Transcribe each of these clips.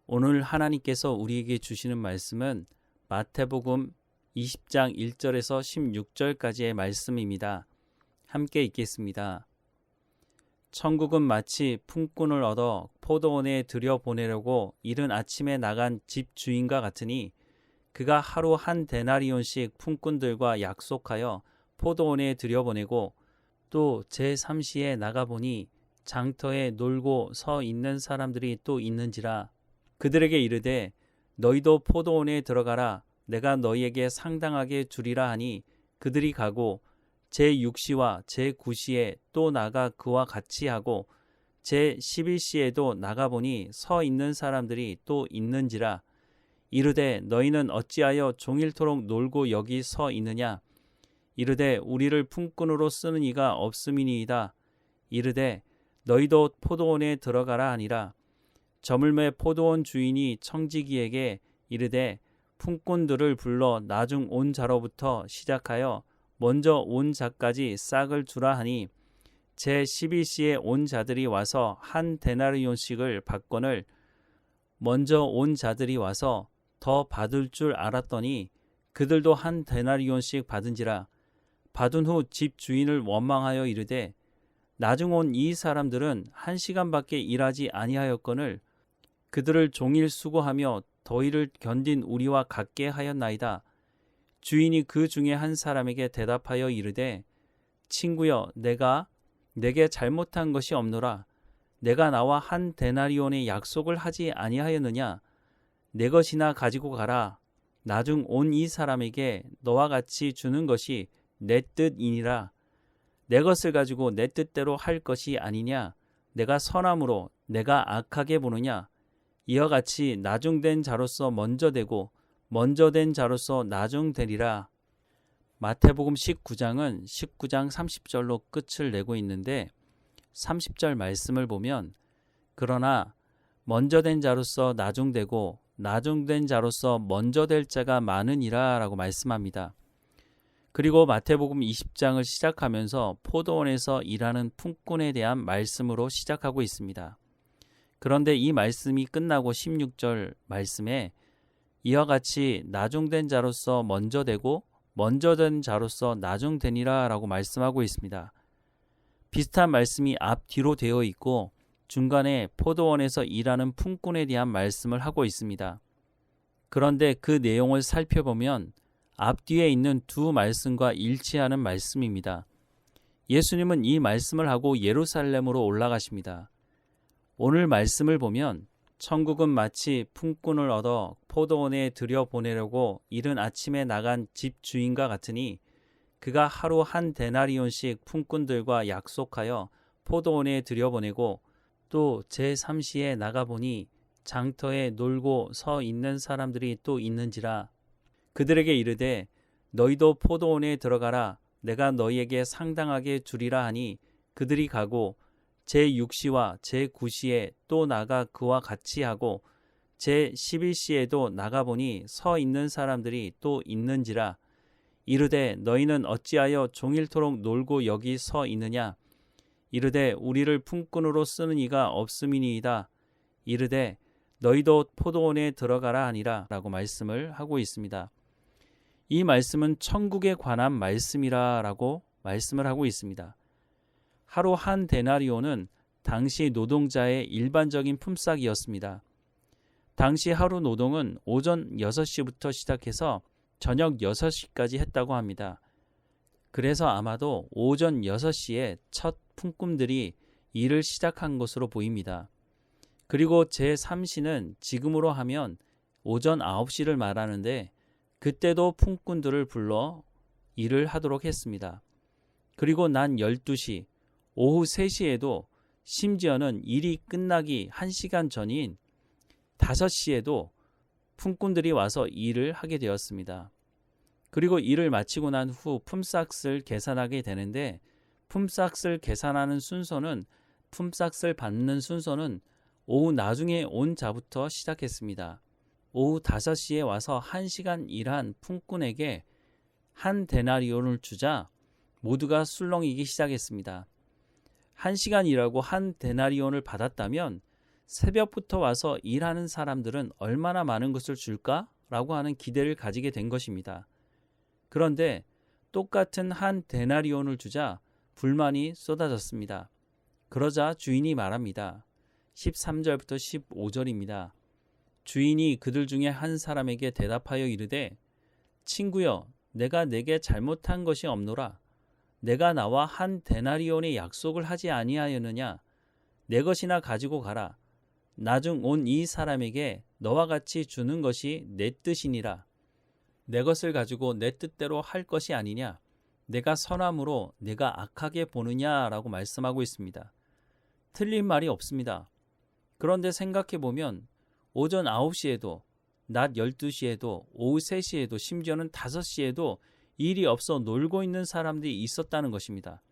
오늘 하나님께서 우리에게 주시는 말씀은 마태복음 20장 1절에서 16절까지의 말씀입니다. 함께 읽겠습니다. 천국은 마치 품꾼을 얻어 포도원에 들여보내려고 이른 아침에 나간 집 주인과 같으니 그가 하루 한 데나리온씩 품꾼들과 약속하여 포도원에 들여보내고 또 제3시에 나가보니 장터에 놀고 서 있는 사람들이 또 있는지라. 그들에게 이르되 너희도 포도원에 들어가라. 내가 너희에게 상당하게 주리라 하니 그들이 가고 제6시와 제9시에 또 나가 그와 같이 하고 제11시에도 나가보니 서 있는 사람들이 또 있는지라. 이르되 너희는 어찌하여 종일토록 놀고 여기 서 있느냐. 이르되 우리를 품꾼으로 쓰는 이가 없음이니이다. 이르되 너희도 포도원에 들어가라 하니라. 저물매 포도원 주인이 청지기에게 이르되 품꾼들을 불러 나중 온 자로부터 시작하여 먼저 온 자까지 싹을 주라 하니 제11시에 온 자들이 와서 한 데나리온씩을 받거늘 먼저 온 자들이 와서 더 받을 줄 알았더니 그들도 한 데나리온씩 받은지라. 받은 후 집 주인을 원망하여 이르되 나중 온 이 사람들은 1시간밖에 일하지 아니하였거늘 그들을 종일 수고하며 더위를 견딘 우리와 같게 하였나이다. 주인이 그 중에 한 사람에게 대답하여 이르되 친구여 내게 잘못한 것이 없노라. 내가 나와 한 데나리온의 약속을 하지 아니하였느냐. 내 것이나 가지고 가라. 나중 온 이 사람에게 너와 같이 주는 것이 내 뜻이니라. 내 것을 가지고 내 뜻대로 할 것이 아니냐. 내가 선함으로 내가 악하게 보느냐. 이와 같이 나중된 자로서 먼저 되고 먼저 된 자로서 나중되리라. 마태복음 19장은 19장 30절로 끝을 내고 있는데 30절 말씀을 보면 그러나 먼저 된 자로서 나중되고 나중된 자로서 먼저 될 자가 많으니라 라고 말씀합니다. 그리고 마태복음 20장을 시작하면서 포도원에서 일하는 품꾼에 대한 말씀으로 시작하고 있습니다. 그런데 이 말씀이 끝나고 16절 말씀에 이와 같이 나중된 자로서 먼저 되고 먼저 된 자로서 나중되니라 라고 말씀하고 있습니다. 비슷한 말씀이 앞뒤로 되어 있고 중간에 포도원에서 일하는 품꾼에 대한 말씀을 하고 있습니다. 그런데 그 내용을 살펴보면 앞뒤에 있는 두 말씀과 일치하는 말씀입니다. 예수님은 이 말씀을 하고 예루살렘으로 올라가십니다. 오늘 말씀을 보면 천국은 마치 품꾼을 얻어 포도원에 들여보내려고 이른 아침에 나간 집 주인과 같으니 그가 하루 한 데나리온씩 품꾼들과 약속하여 포도원에 들여보내고 또 제3시에 나가보니 장터에 놀고 서 있는 사람들이 또 있는지라. 그들에게 이르되 너희도 포도원에 들어가라. 내가 너희에게 상당하게 주리라 하니 그들이 가고 제6시와 제9시에 또 나가 그와 같이 하고 제11시에도 나가보니 서 있는 사람들이 또 있는지라. 이르되 너희는 어찌하여 종일토록 놀고 여기 서 있느냐. 이르되 우리를 품꾼으로 쓰는 이가 없음이니이다. 이르되 너희도 포도원에 들어가라 하니라 라고 말씀을 하고 있습니다. 이 말씀은 천국에 관한 말씀이라 라고 말씀을 하고 있습니다. 하루 한 데나리온은 당시 노동자의 일반적인 품삯이었습니다. 당시 하루 노동은 오전 6시부터 시작해서 저녁 6시까지 했다고 합니다. 그래서 아마도 오전 6시에 첫 품꾼들이 일을 시작한 것으로 보입니다. 그리고 제3시는 지금으로 하면 오전 9시를 말하는데 그때도 품꾼들을 불러 일을 하도록 했습니다. 그리고 난 12시, 오후 3시에도 심지어는 일이 끝나기 1시간 전인 5시에도 품꾼들이 와서 일을 하게 되었습니다. 그리고 일을 마치고 난 후 품삯을 계산하게 되는데 품삯을 계산하는 순서는 품삯을 받는 순서는 오후 나중에 온 자부터 시작했습니다. 오후 5시에 와서 1시간 일한 품꾼에게 한 데나리온을 주자 모두가 술렁이기 시작했습니다. 1시간 일하고 한 데나리온을 받았다면 새벽부터 와서 일하는 사람들은 얼마나 많은 것을 줄까? 라고 하는 기대를 가지게 된 것입니다. 그런데 똑같은 한 데나리온을 주자 불만이 쏟아졌습니다. 그러자 주인이 말합니다. 13절부터 15절입니다. 주인이 그들 중에 한 사람에게 대답하여 이르되 친구여 내가 내게 잘못한 것이 없노라. 내가 나와 한 데나리온의 약속을 하지 아니하였느냐. 내 것이나 가지고 가라. 나중 온 이 사람에게 너와 같이 주는 것이 내 뜻이니라. 내 것을 가지고 내 뜻대로 할 것이 아니냐. 내가 선함으로 내가 악하게 보느냐라고 말씀하고 있습니다. 틀린 말이 없습니다. 그런데 생각해 보면 오전 9시에도 낮 12시에도 오후 3시에도 심지어는 5시에도 일이 없어 놀고 있는 사람들이 있었다는 것입니다.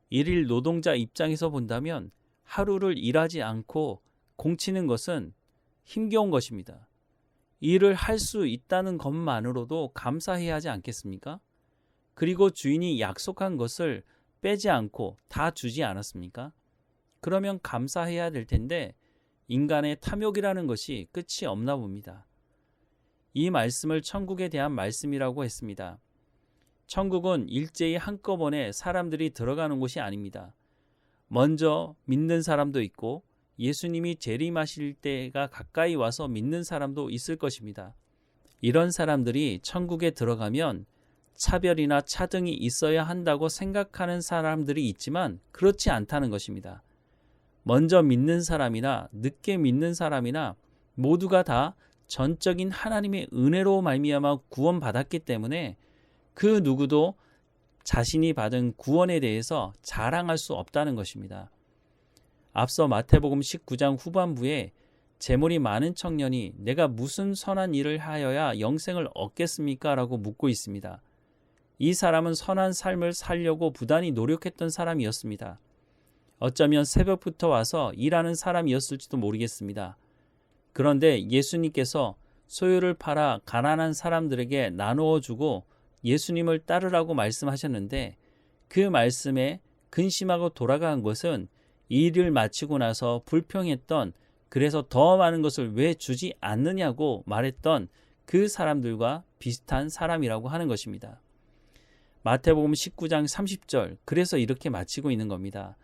일일 노동자 입장에서 본다면 하루를 일하지 않고 공치는 것은 힘겨운 것입니다. 일을 할 수 있다는 것만으로도 감사해야 하지 않겠습니까? 그리고 주인이 약속한 것을 빼지 않고 다 주지 않았습니까? 그러면 감사해야 될 텐데 인간의 탐욕이라는 것이 끝이 없나 봅니다. 이 말씀을 천국에 대한 말씀이라고 했습니다. 천국은 일제히 한꺼번에 사람들이 들어가는 곳이 아닙니다. 먼저 믿는 사람도 있고 예수님이 재림하실 때가 가까이 와서 믿는 사람도 있을 것입니다. 이런 사람들이 천국에 들어가면 차별이나 차등이 있어야 한다고 생각하는 사람들이 있지만 그렇지 않다는 것입니다. 먼저 믿는 사람이나 늦게 믿는 사람이나 모두가 다 전적인 하나님의 은혜로 말미암아 구원받았기 때문에 그 누구도 자신이 받은 구원에 대해서 자랑할 수 없다는 것입니다. 앞서 마태복음 19장 후반부에 재물이 많은 청년이 내가 무슨 선한 일을 하여야 영생을 얻겠습니까? 라고 묻고 있습니다. 이 사람은 선한 삶을 살려고 부단히 노력했던 사람이었습니다. 어쩌면 새벽부터 와서 일하는 사람이었을지도 모르겠습니다. 그런데 예수님께서 소유를 팔아 가난한 사람들에게 나누어 주고 예수님을 따르라고 말씀하셨는데 그 말씀에 근심하고 돌아간 것은 일을 마치고 나서 불평했던 그래서 더 많은 것을 왜 주지 않느냐고 말했던 그 사람들과 비슷한 사람이라고 하는 것입니다. 마태복음 19장 30절 그래서 이렇게 마치고 있는 겁니다.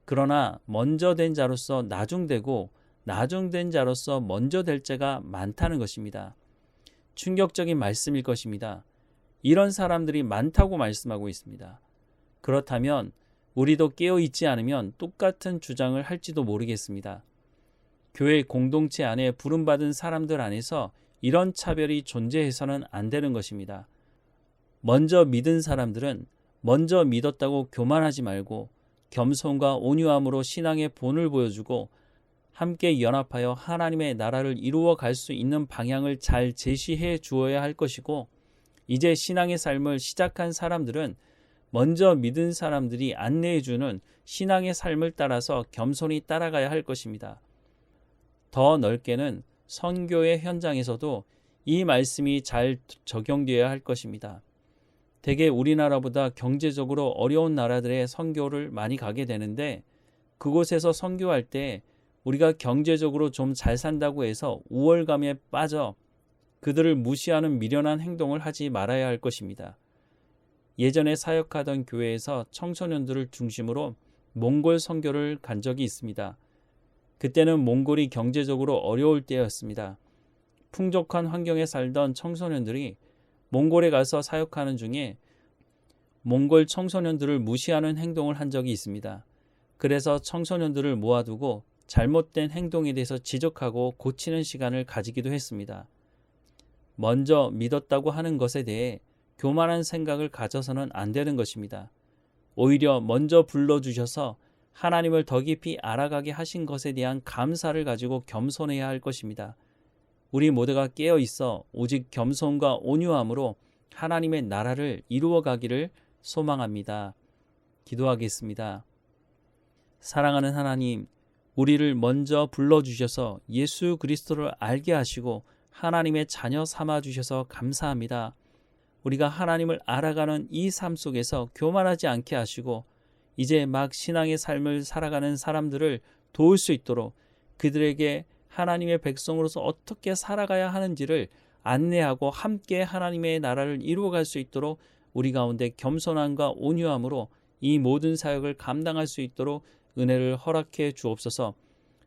그러나 먼저 된 자로서 나중되고 나중된 자로서 먼저 될 자가 많다는 것입니다. 충격적인 말씀일 것입니다. 이런 사람들이 많다고 말씀하고 있습니다. 그렇다면 우리도 깨어있지 않으면 똑같은 주장을 할지도 모르겠습니다. 교회 공동체 안에 부름받은 사람들 안에서 이런 차별이 존재해서는 안 되는 것입니다. 먼저 믿은 사람들은 먼저 믿었다고 교만하지 말고 겸손과 온유함으로 신앙의 본을 보여주고 함께 연합하여 하나님의 나라를 이루어 갈 수 있는 방향을 잘 제시해 주어야 할 것이고 이제 신앙의 삶을 시작한 사람들은 먼저 믿은 사람들이 안내해 주는 신앙의 삶을 따라서 겸손히 따라가야 할 것입니다. 더 넓게는 선교의 현장에서도 이 말씀이 잘 적용되어야 할 것입니다. 대개 우리나라보다 경제적으로 어려운 나라들의 선교를 많이 가게 되는데 그곳에서 선교할 때 우리가 경제적으로 좀 잘 산다고 해서 우월감에 빠져 그들을 무시하는 미련한 행동을 하지 말아야 할 것입니다. 예전에 사역하던 교회에서 청소년들을 중심으로 몽골 선교를 간 적이 있습니다. 그때는 몽골이 경제적으로 어려울 때였습니다. 풍족한 환경에 살던 청소년들이 몽골에 가서 사역하는 중에 몽골 청소년들을 무시하는 행동을 한 적이 있습니다. 그래서 청소년들을 모아두고 잘못된 행동에 대해서 지적하고 고치는 시간을 가지기도 했습니다. 먼저 믿었다고 하는 것에 대해 교만한 생각을 가져서는 안 되는 것입니다. 오히려 먼저 불러주셔서 하나님을 더 깊이 알아가게 하신 것에 대한 감사를 가지고 겸손해야 할 것입니다. 우리 모두가 깨어 있어 오직 겸손과 온유함으로 하나님의 나라를 이루어 가기를 소망합니다. 기도하겠습니다. 사랑하는 하나님, 우리를 먼저 불러주셔서 예수 그리스도를 알게 하시고 하나님의 자녀 삼아주셔서 감사합니다. 우리가 하나님을 알아가는 이 삶 속에서 교만하지 않게 하시고 이제 막 신앙의 삶을 살아가는 사람들을 도울 수 있도록 그들에게 하나님의 백성으로서 어떻게 살아가야 하는지를 안내하고 함께 하나님의 나라를 이루어갈 수 있도록 우리 가운데 겸손함과 온유함으로 이 모든 사역을 감당할 수 있도록 은혜를 허락해 주옵소서.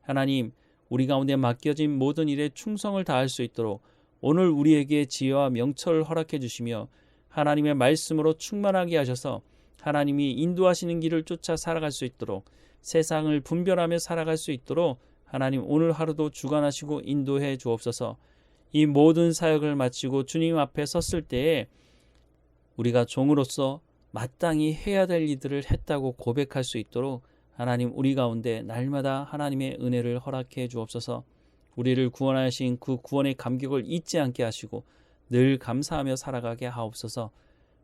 하나님, 우리 가운데 맡겨진 모든 일에 충성을 다할 수 있도록 오늘 우리에게 지혜와 명철을 허락해 주시며 하나님의 말씀으로 충만하게 하셔서 하나님이 인도하시는 길을 쫓아 살아갈 수 있도록 세상을 분별하며 살아갈 수 있도록 하나님 오늘 하루도 주관하시고 인도해 주옵소서. 이 모든 사역을 마치고 주님 앞에 섰을 때에 우리가 종으로서 마땅히 해야 될 일들을 했다고 고백할 수 있도록 하나님 우리 가운데 날마다 하나님의 은혜를 허락해 주옵소서. 우리를 구원하신 그 구원의 감격을 잊지 않게 하시고 늘 감사하며 살아가게 하옵소서.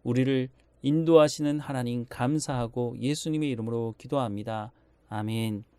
우리를 인도하시는 하나님 감사하고 예수님의 이름으로 기도합니다. 아멘.